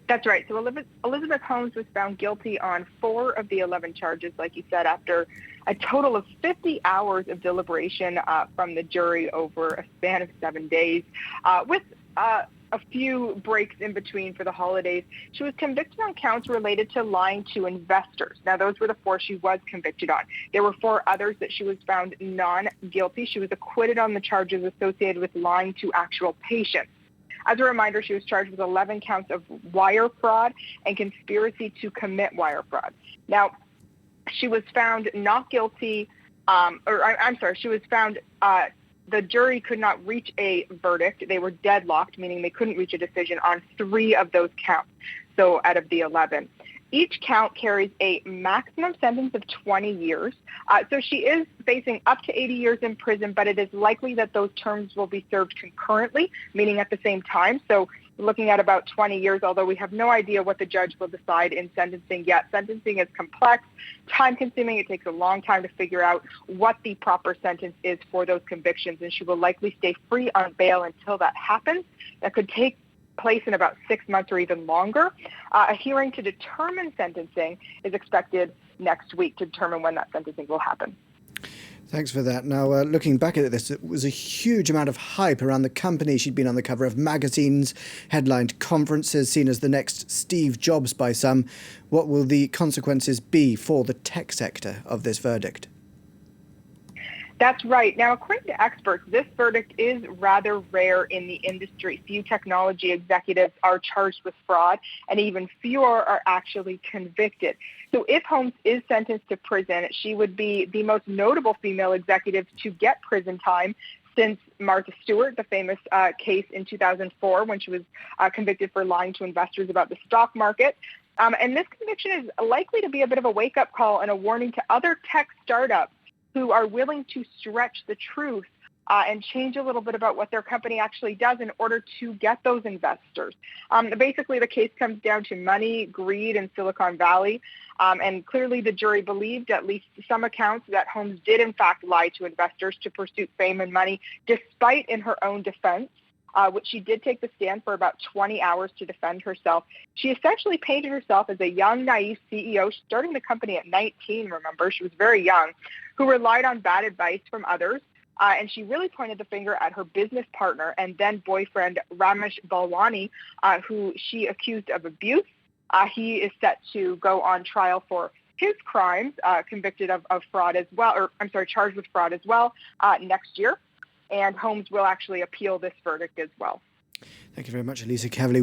That's right. So Elizabeth Holmes was found guilty on 4 of the 11 charges, like you said, after a total of 50 hours of deliberation from the jury over a span of 7 days, with a few breaks in between for the holidays. She was convicted on counts related to lying to investors. Now, those were the 4 she was convicted on. There were 4 others that she was found non-guilty. She was acquitted on the charges associated with lying to actual patients. As a reminder, she was charged with 11 counts of wire fraud and conspiracy to commit wire fraud. Now, she was found not guilty, she was found, the jury could not reach a verdict. They were deadlocked, meaning they couldn't reach a decision on 3 of those counts, so out of the 11. Each count carries a maximum sentence of 20 years. So she is facing up to 80 years in prison, but it is likely that those terms will be served concurrently, meaning at the same time. So looking at about 20 years, although we have no idea what the judge will decide in sentencing yet. Sentencing is complex, time-consuming. It takes a long time to figure out what the proper sentence is for those convictions, and she will likely stay free on bail until that happens. That could take place in about 6 months or even longer. A hearing to determine sentencing is expected next week to determine when that sentencing will happen. Thanks for that. Now, looking back at this, it was a huge amount of hype around the company. She'd been on the cover of magazines, headlined conferences, seen as the next Steve Jobs by some. What will the consequences be for the tech sector of this verdict? That's right. Now, according to experts, this verdict is rather rare in the industry. Few technology executives are charged with fraud, and even fewer are actually convicted. So if Holmes is sentenced to prison, she would be the most notable female executive to get prison time since Martha Stewart, the famous case in 2004 when she was convicted for lying to investors about the stock market. And this conviction is likely to be a bit of a wake-up call and a warning to other tech startups who are willing to stretch the truth and change a little bit about what their company actually does in order to get those investors. Basically, the case comes down to money, greed, and Silicon Valley. And clearly the jury believed, at least some accounts, that Holmes did in fact lie to investors to pursue fame and money, despite in her own defense, which she did take the stand for about 20 hours to defend herself. She essentially painted herself as a young, naive CEO, starting the company at 19, remember, she was very young, who relied on bad advice from others. And she really pointed the finger at her business partner and then boyfriend, Ramesh Balwani, who she accused of abuse. He is set to go on trial for his crimes, convicted of fraud as well, charged with fraud as well next year. And Holmes will actually appeal this verdict as well. Thank you very much, Elisa Cavalier.